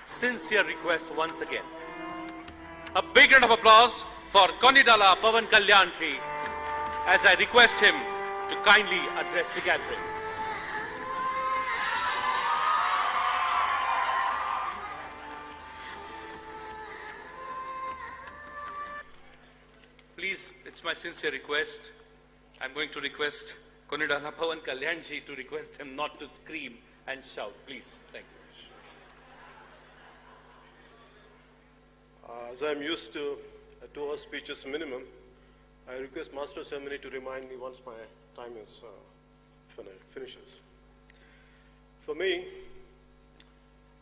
sincere request once again. A big round of applause for Konidala Pawan Kalyan ji as I request him to kindly address the gathering. Please, it's my sincere request. I'm going to request Konidala Pawan Kalyan ji to request him not to scream and shout. Please, thank you. As I'm used to 2-hour speeches minimum, I request Master of Ceremony to remind me once my time is finishes. For me,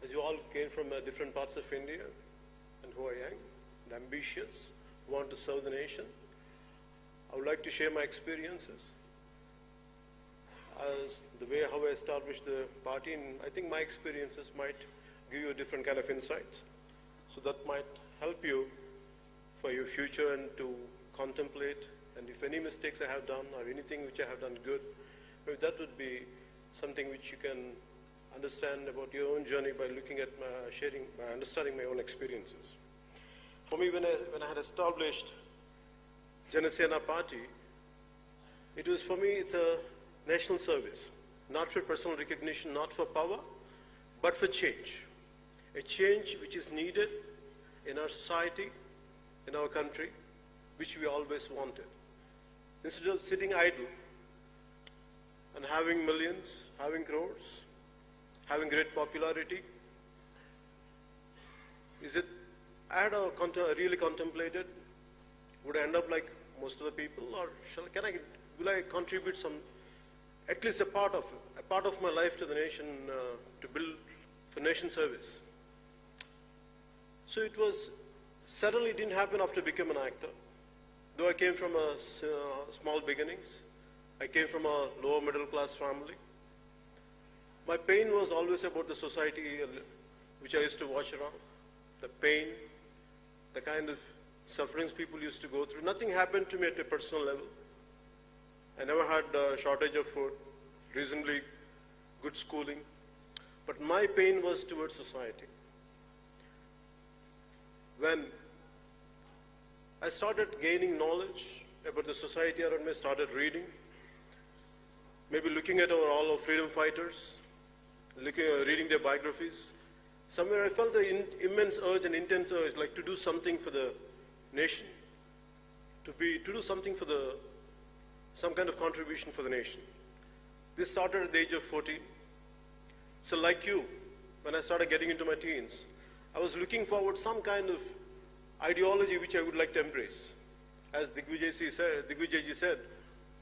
as you all came from different parts of India, and who I am, and ambitious, want to serve the nation, I would like to share my experiences as the way how I established the party, and I think my experiences might give you a different kind of insights. So that might help you for your future and to contemplate, and if any mistakes I have done or anything which I have done good, maybe that would be something which you can understand about your own journey by looking at by understanding my own experiences. For me, when I had established Janasena Party, it was for me, it's a national service, not for personal recognition, not for power, but for change. A change which is needed in our society, in our country, which we always wanted. Instead of sitting idle and having millions, having crores, having great popularity, I had really contemplated, would I end up like most of the people, or will I contribute at least a part of my life to the nation, to build for nation service. So it suddenly didn't happen after becoming an actor. Though I came from small beginnings, I came from a lower middle class family. My pain was always about the society which I used to watch around, the pain, the kind of sufferings people used to go through. Nothing happened to me at a personal level. I never had a shortage of food, reasonably good schooling, but my pain was towards society. When I started gaining knowledge about the society around me, I started reading, maybe looking at all our freedom fighters, reading their biographies. Somewhere I felt the immense urge and intense urge, like to do something for the nation, to do something for some kind of contribution for the nation. This started at the age of 14. So like you, when I started getting into my teens, I was looking forward some kind of ideology which I would like to embrace. As Digvijay said,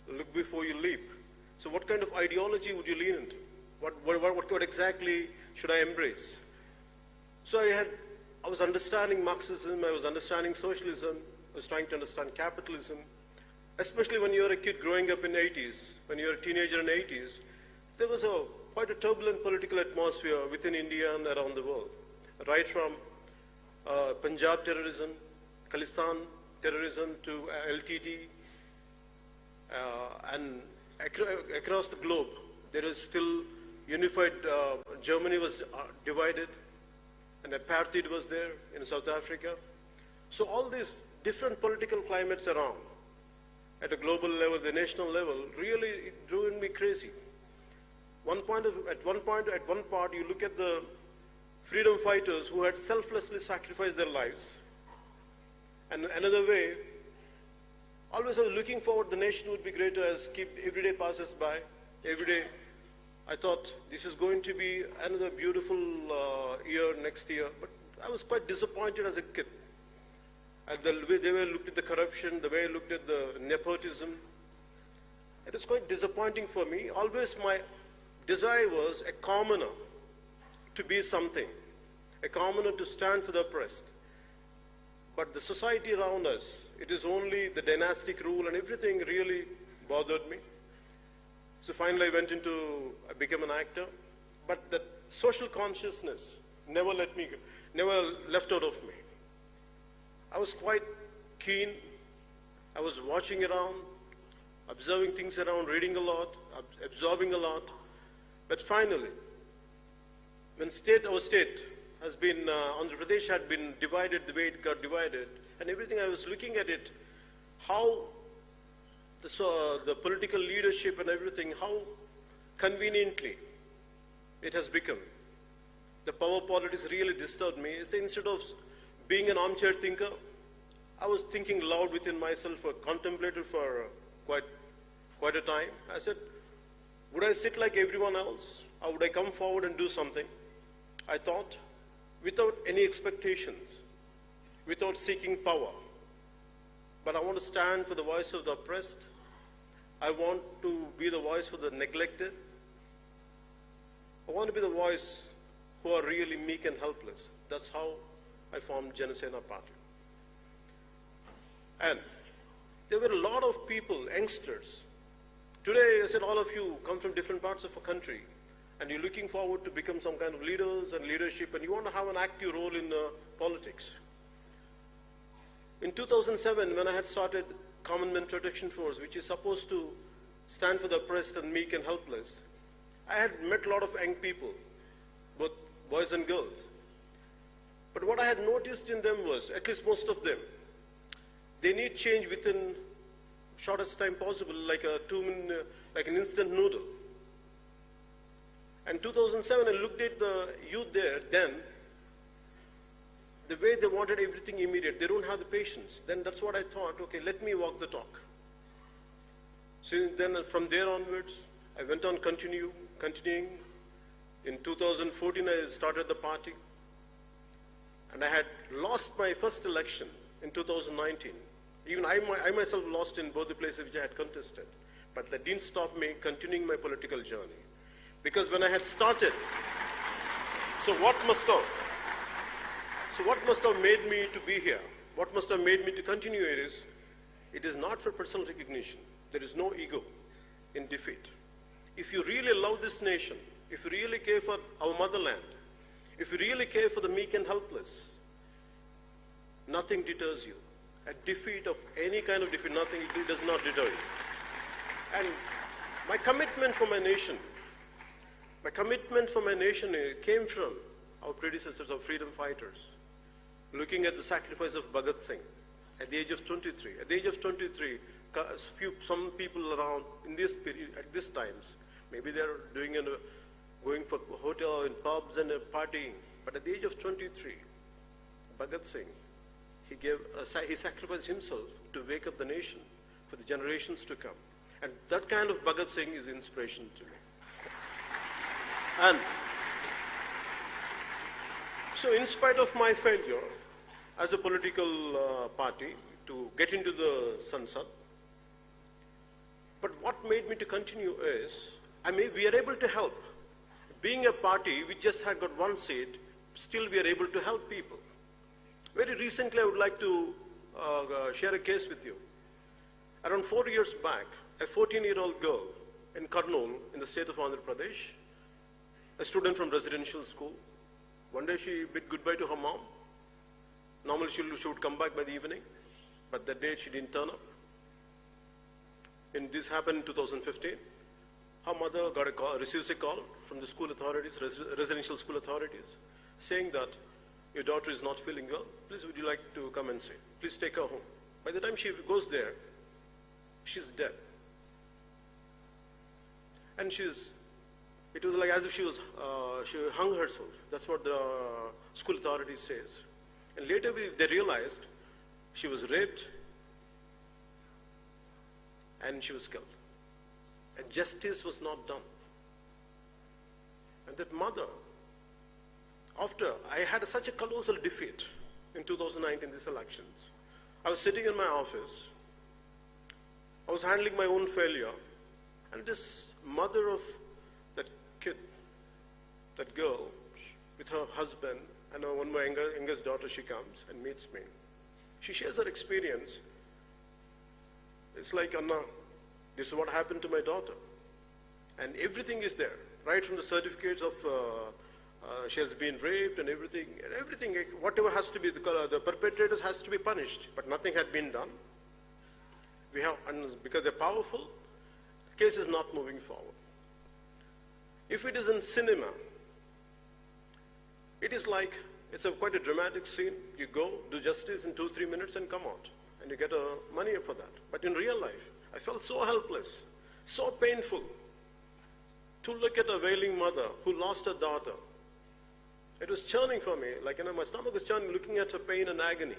look before you leap. So what kind of ideology would you lean into? What exactly should I embrace? So I was understanding Marxism, I was understanding socialism, I was trying to understand capitalism, especially when you were a kid growing up in the 80s, when you were a teenager in the 80s, there was quite a turbulent political atmosphere within India and around the world. Right from Punjab terrorism, Khalistan terrorism to LTT, and across the globe, there is still unified, Germany was divided, and apartheid was there in South Africa. So all these different political climates around, at a global level, the national level, really it drove me crazy. At one part, you look at the freedom fighters who had selflessly sacrificed their lives. And another way, always I was looking forward, the nation would be greater as every day passes by. Every day, I thought this is going to be another beautiful year next year. But I was quite disappointed as a kid. At the way they looked at the corruption, the way I looked at the nepotism. It was quite disappointing for me. Always my desire was a commoner to be something, a commoner to stand for the oppressed. But the society around us, it is only the dynastic rule, and everything really bothered me. So finally I became an actor, but that social consciousness never left out of me. I was quite keen. I was watching around, observing things around, reading a lot, absorbing a lot. But finally, when our state has been, Andhra Pradesh had been divided the way it got divided, and everything. I was looking at it, how the political leadership and everything, how conveniently it has become. The power politics really disturbed me. So instead of being an armchair thinker, I was thinking loud within myself, contemplated for quite a time. I said, would I sit like everyone else, or would I come forward and do something? I thought, without any expectations, without seeking power, but I want to stand for the voice of the oppressed. I want to be the voice for the neglected. I want to be the voice who are really meek and helpless. That's how I formed Janasena Party. And there were a lot of people, youngsters. Today, I said all of you come from different parts of a country, and you're looking forward to become some kind of leaders and leadership, and you want to have an active role in politics. In 2007, when I had started Common Man Protection Force, which is supposed to stand for the oppressed and meek and helpless, I had met a lot of young people, both boys and girls. But what I had noticed in them was, at least most of them, they need change within shortest time possible, like an instant noodle. And 2007, I looked at the youth there then, the way they wanted everything immediate. They don't have the patience. Then that's what I thought, okay, let me walk the talk. So then from there onwards, I went on continuing. In 2014, I started the party. And I had lost my first election in 2019. Even I myself lost in both the places which I had contested. But that didn't stop me continuing my political journey. Because when I had started, so what must have made me to be here? What must have made me to continue it is not for personal recognition. There is no ego in defeat. If you really love this nation, if you really care for our motherland, if you really care for the meek and helpless, nothing deters you. A defeat of any kind of defeat, nothing, it does not deter you. And my commitment for my nation came from our predecessors, our freedom fighters, looking at the sacrifice of Bhagat Singh at the age of 23. At the age of 23, some people around in this period, at this times, maybe they're going for hotel and pubs and partying. But at the age of 23, Bhagat Singh, he sacrificed himself to wake up the nation for the generations to come. And that kind of Bhagat Singh is inspiration to me. And so in spite of my failure as a political party to get into the Sansad, but what made me to continue is, we are able to help. Being a party, we just had got one seat, still we are able to help people. Very recently, I would like to share a case with you. Around 4 years back, a 14-year-old girl in Kurnool, in the state of Andhra Pradesh, a student from residential school, one day she bid goodbye to her mom. Normally she would come back by the evening, but that day she didn't turn up. And this happened in 2015. Her mother receives a call from the school authorities, residential school authorities, saying that your daughter is not feeling well. Please, would you like to come and see? Please take her home. By the time she goes there, she's dead. And it was like as if she hung herself. That's what the school authorities says. And later they realized she was raped and she was killed. And justice was not done. And that mother, after I had such a colossal defeat in 2019, these elections, I was sitting in my office, I was handling my own failure, and this mother of that kid, that girl, with her husband and one of my youngest daughter, she comes and meets me. She shares her experience. It's like, Anna, this is what happened to my daughter. And everything is there, right from the certificates of she has been raped and everything, whatever has to be, the perpetrators has to be punished, but nothing had been done. And because they're powerful, the case is not moving forward. If it is in cinema, it is like It's quite a dramatic scene. You go, do justice in 2-3 minutes and come out. And you get money for that. But in real life, I felt so helpless, so painful to look at a wailing mother who lost her daughter. It was churning for me, like, my stomach was churning, looking at her pain and agony.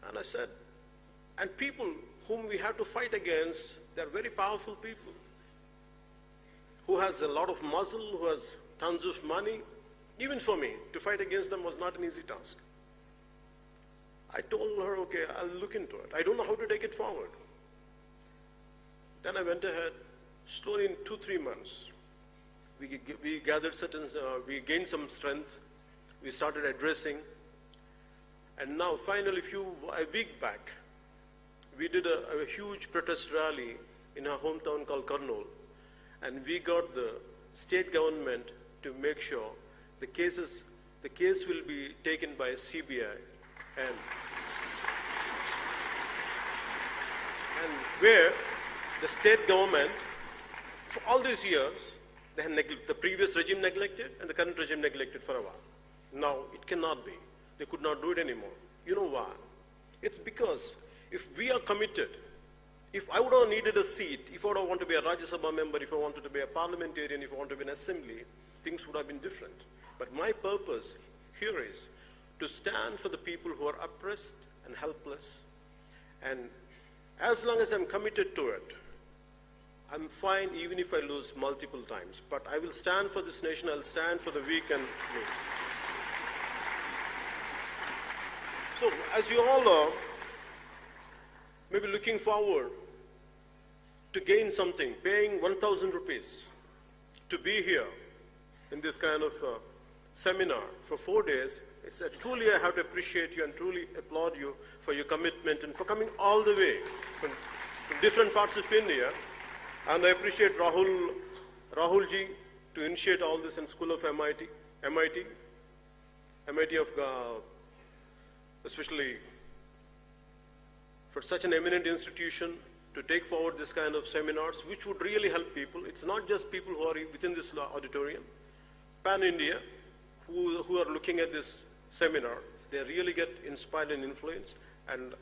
And I said, and people whom we have to fight against, they're very powerful people, who has a lot of muscle, who has tons of money. Even for me, to fight against them was not an easy task. I told her, okay, I'll look into it. I don't know how to take it forward. Then I went ahead, slowly in 2-3 months, we gathered we gained some strength, we started addressing, and now finally a week back, we did a huge protest rally in our hometown called Kurnool, and we got the state government to make sure the case will be taken by CBI, and where the state government, for all these years, the previous regime neglected and the current regime neglected for a while. Now it cannot be. They could not do it anymore. You know why? It's because if we are committed, if I would have needed a seat, if I would have wanted to be a Rajya Sabha member, if I wanted to be a parliamentarian, if I wanted to be an assembly, things would have been different. But my purpose here is to stand for the people who are oppressed and helpless. And as long as I'm committed to it, I'm fine even if I lose multiple times. But I will stand for this nation, I'll stand for the weak and meek. So as you all are maybe looking forward to gain something, paying 1,000 rupees to be here in this kind of seminar for 4 days, it's truly I have to appreciate you and truly applaud you for your commitment and for coming all the way from different parts of India. And I appreciate Rahulji to initiate all this in School of MIT of especially for such an eminent institution to take forward this kind of seminars, which would really help people. It's not just people who are within this auditorium, pan-India, who are looking at this seminar. They really get inspired and influenced, and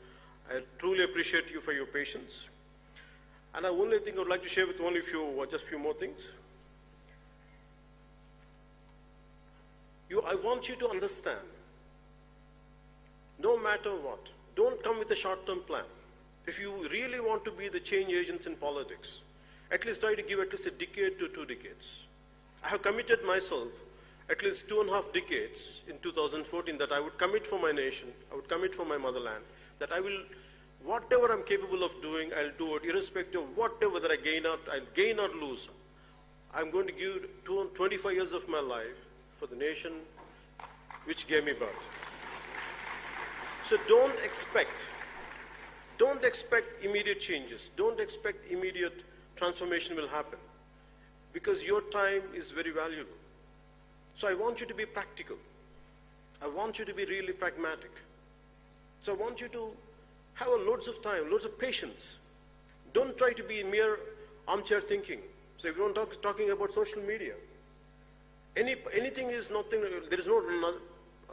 I truly appreciate you for your patience. And the only thing I would like to share with only just a few more things. I want you to understand, no matter what, don't come with a short-term plan. If you really want to be the change agents in politics, at least try to give at least a decade to 2 decades. I have committed myself at least 2.5 decades in 2014 that I would commit for my nation, I would commit for my motherland, that I will, whatever I'm capable of doing, I'll do it, irrespective of whatever that I'll gain or lose. I'm going to give 25 years of my life for the nation which gave me birth. So don't expect immediate changes. Don't expect immediate transformation will happen, because your time is very valuable. So I want you to be practical. I want you to be really pragmatic. So I want you to have loads of time, loads of patience. Don't try to be mere armchair thinking. So if you're talking about social media, anything is nothing, there is no,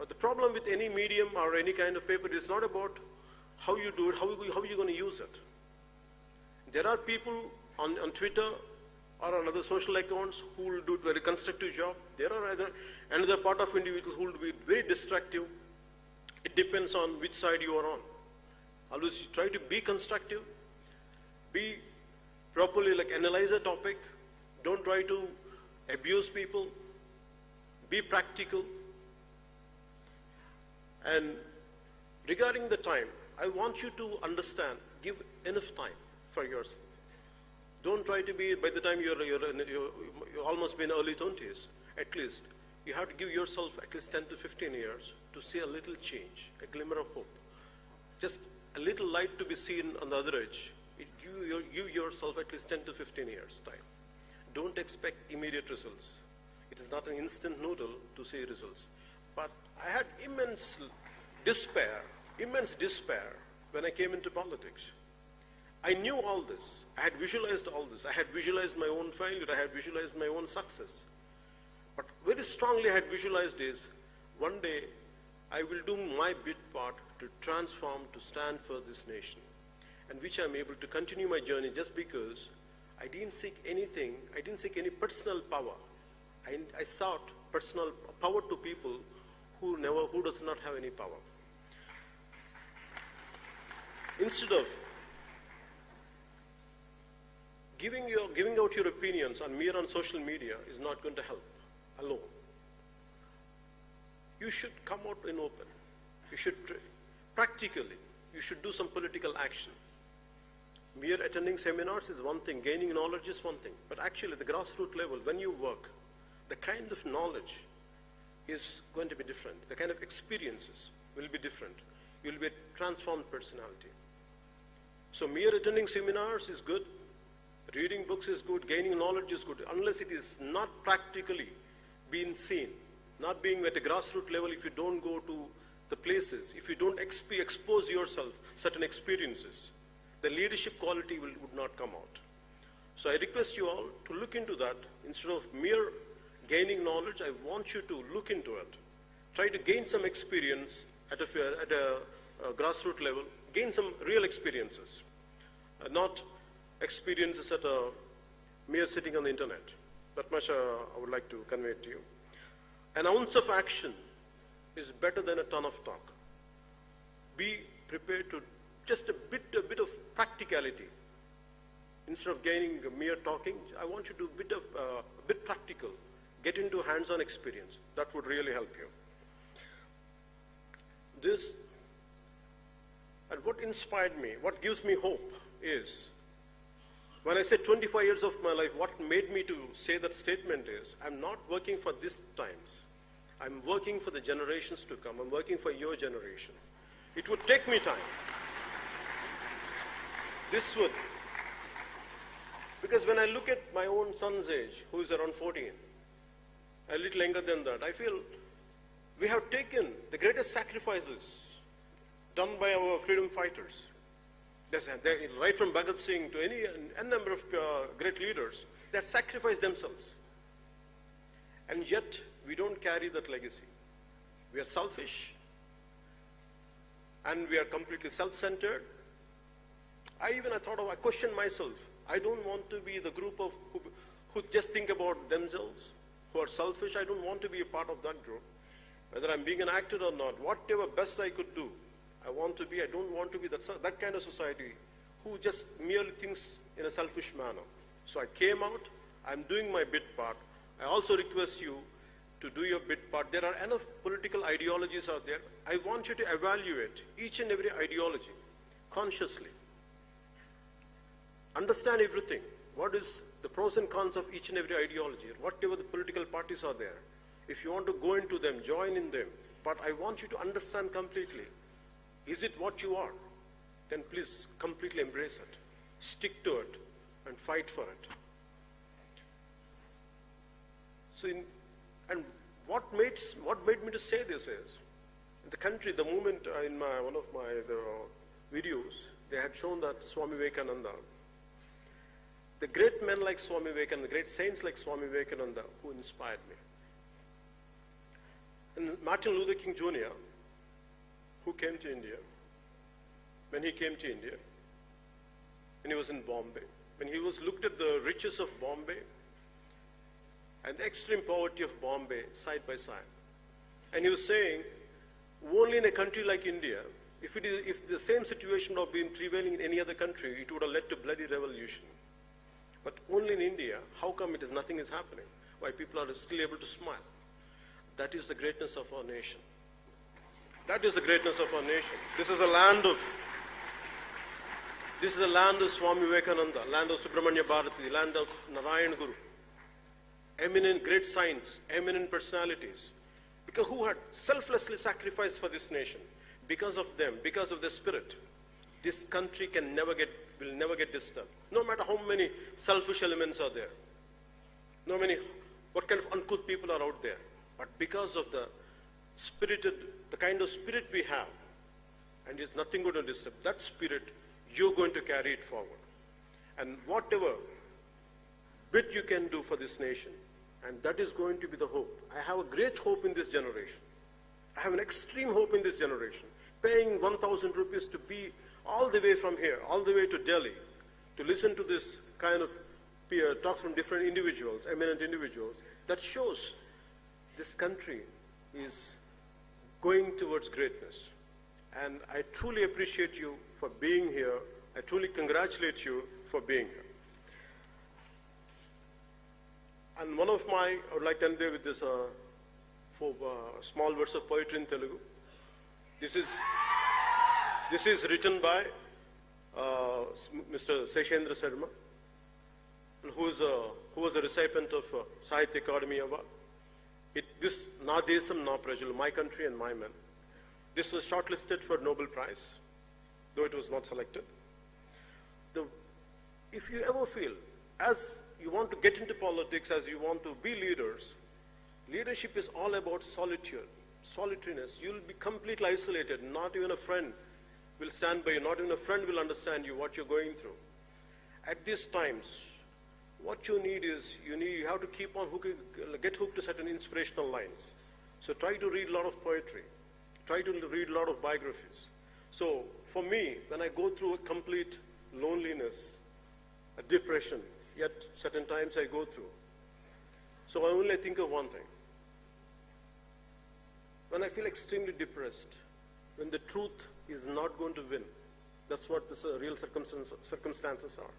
the problem with any medium or any kind of paper is not about how you do it, how are you going to use it. There are people on Twitter or on other social accounts who will do a very constructive job. There are another part of individuals who will be very destructive. It depends on which side you are on. Always try to be constructive, be properly, analyze a topic. Don't try to abuse people. Be practical. And regarding the time, I want you to understand, give enough time for yourself. Don't try to be, by the time you're almost been early 20s, at least, you have to give yourself at least 10 to 15 years to see a little change, a glimmer of hope. Just a little light to be seen on the other edge. You yourself at least 10 to 15 years time. Don't expect immediate results. It is not an instant noodle to see results. But I had immense despair when I came into politics. I knew all this. I had visualized all this. I had visualized my own failure. I had visualized my own success. But very strongly I had visualized is, one day I will do my bit part to transform, to stand for this nation, and which I'm able to continue my journey just because I didn't seek anything, I didn't seek any personal power. I sought personal power to people who does not have any power. Instead of giving out your opinions on social media is not going to help alone. You should come out in open. You should practically, you should do some political action. Mere attending seminars is one thing, gaining knowledge is one thing, but actually at the grassroots level, when you work, the kind of knowledge is going to be different. The kind of experiences will be different. You'll be a transformed personality. So mere attending seminars is good, reading books is good, gaining knowledge is good, unless it is not practically being seen, not being at a grassroots level. If you don't go to the places, if you don't expose yourself certain experiences, the leadership quality would not come out. So I request you all to look into that. Instead of mere gaining knowledge, I want you to look into it. Try to gain some experience at a grassroots level, gain some real experiences, not experiences at a mere sitting on the internet. That much I would like to convey to you. An ounce of action is better than a ton of talk. Be prepared to just a bit of practicality. Instead of gaining mere talking, I want you to be a bit practical. Get into hands-on experience. That would really help you. This, and what inspired me, what gives me hope is, when I say 25 years of my life, what made me to say that statement is, I'm not working for these times. I'm working for the generations to come. I'm working for your generation. It would take me time. This would, because when I look at my own son's age, who is around 14, a little younger than that, I feel we have taken the greatest sacrifices done by our freedom fighters. Right from Bhagat Singh to a number of great leaders, they sacrificed themselves. And yet, we don't carry that legacy. We are selfish, and we are completely self-centered. I questioned myself. I don't want to be the group of who just think about themselves, who are selfish. I don't want to be a part of that group. Whether I'm being an actor or not, whatever best I could do, I don't want to be that kind of society who just merely thinks in a selfish manner. So I came out, I'm doing my bit part. I also request you to do your bit part. There are enough political ideologies out there. I want you to evaluate each and every ideology consciously. Understand everything. What is the pros and cons of each and every ideology, whatever the political parties are there. If you want to go into them, join in them. But I want you to understand completely. Is it what you are? Then please completely embrace it. Stick to it and fight for it. So, and what made me to say this is, in the country, the moment in one of my videos, they had shown that Swami Vivekananda, the great men like Swami Vivekananda, the great saints like Swami Vivekananda, who inspired me. And Martin Luther King Jr., who came to India, when he came to India, when he was in Bombay, when he looked at the riches of Bombay and the extreme poverty of Bombay side by side, and he was saying, only in a country like India, if the same situation would have been prevailing in any other country, it would have led to bloody revolution. But only in India, how come nothing is happening? Why people are still able to smile? That is the greatness of our nation. That is the greatness of our nation. This is a land of Swami Vivekananda, land of Subramanya Bharati, land of Narayan Guru. Eminent great saints, eminent personalities, because who had selflessly sacrificed for this nation. Because of them, because of their spirit, this country will never get disturbed. No matter how many selfish elements are there, what kind of uncouth people are out there, but because of the kind of spirit we have, and it's nothing going to disturb that spirit, you're going to carry it forward. And whatever bit you can do for this nation, And that is going to be the hope. I have a great hope in this generation. I have an extreme hope in this generation. Paying 1,000 rupees to be all the way from here, all the way to Delhi, to listen to this kind of talks from different individuals, eminent individuals, that shows this country is going towards greatness. And I truly appreciate you for being here. I truly congratulate you for being here. And one of my, I would like to end there with this small verse of poetry in Telugu. This is written by Mr. Seshendra Sharma, who was a recipient of Sahitya Akademi Award. This Na Desam Na Prajalu, my country and my men. This was shortlisted for Nobel Prize, though it was not selected. If you ever feel, as you want to get into politics, as you want to be leaders, leadership is all about solitude, solitariness. You'll be completely isolated. Not even a friend will stand by you. Not even a friend will understand you, what you're going through. At these times, what you need is, you have to keep on get hooked to certain inspirational lines. So try to read a lot of poetry. Try to read a lot of biographies. So for me, when I go through a complete loneliness, a depression, yet certain times I go through. So I only think of one thing. When I feel extremely depressed, when the truth is not going to win, that's what the real circumstances are.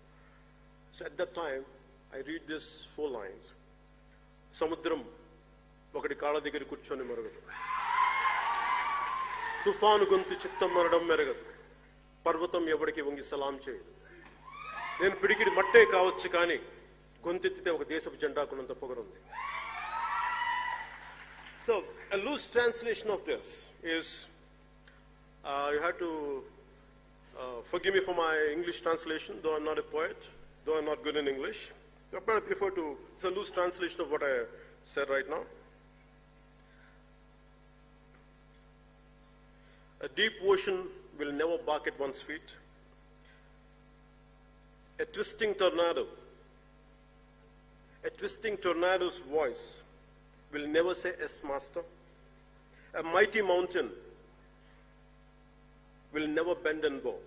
So at that time, I read these 4 lines. Samudram ఒకటి కాళ్ళ దగ్గర కూర్చొని మరగదు, తుఫాను గొంతు చిత్తం మరడం మెరగదు, పర్వతం ఎవడికి వంగి సలాం చేయదు, నేను పిడికిడి మట్టే కావచ్చు కానీ గొంతెత్తితే ఒక దేశపు జెండాకున్నంత పొగరుంది. So a loose translation of this is, you have to forgive me for my English translation, though I'm not a poet, though I'm not good in English. But I prefer to, it's a loose translation of what I said right now. A deep ocean will never bark at one's feet. A twisting tornado's voice will never say, "Yes, master." A mighty mountain will never bend and bow.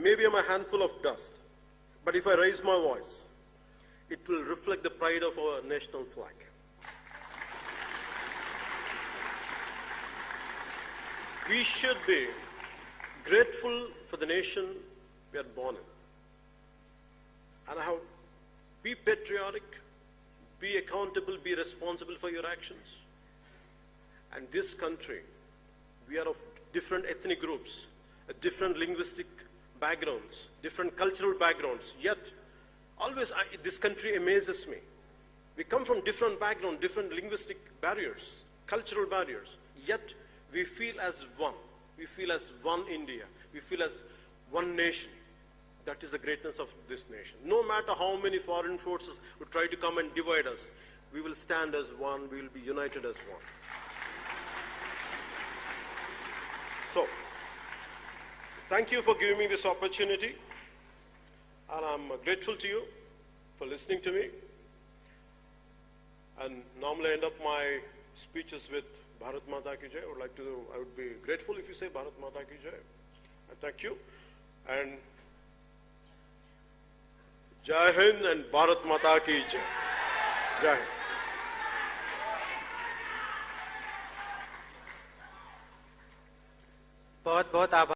Maybe I'm a handful of dust, but if I raise my voice, it will reflect the pride of our national flag. We should be grateful for the nation we are born in. And be patriotic, be accountable, be responsible for your actions. And this country, we are of different ethnic groups, different linguistic backgrounds, different cultural backgrounds, yet always this country amazes me. We come from different backgrounds, different linguistic barriers, cultural barriers, yet we feel as one. We feel as one India. We feel as one nation. That is the greatness of this nation. No matter how many foreign forces would try to come and divide us, we will stand as one, we will be united as one. So, thank you for giving me this opportunity, and I'm grateful to you for listening to me. And normally I end up my speeches with Bharat Mata Ki Jai. I would be grateful if you say Bharat Mata Ki Jai. And thank you. And Jai Hind and Bharat Mata Ki Jai. Jai Hind. बहुत बहुत आभार।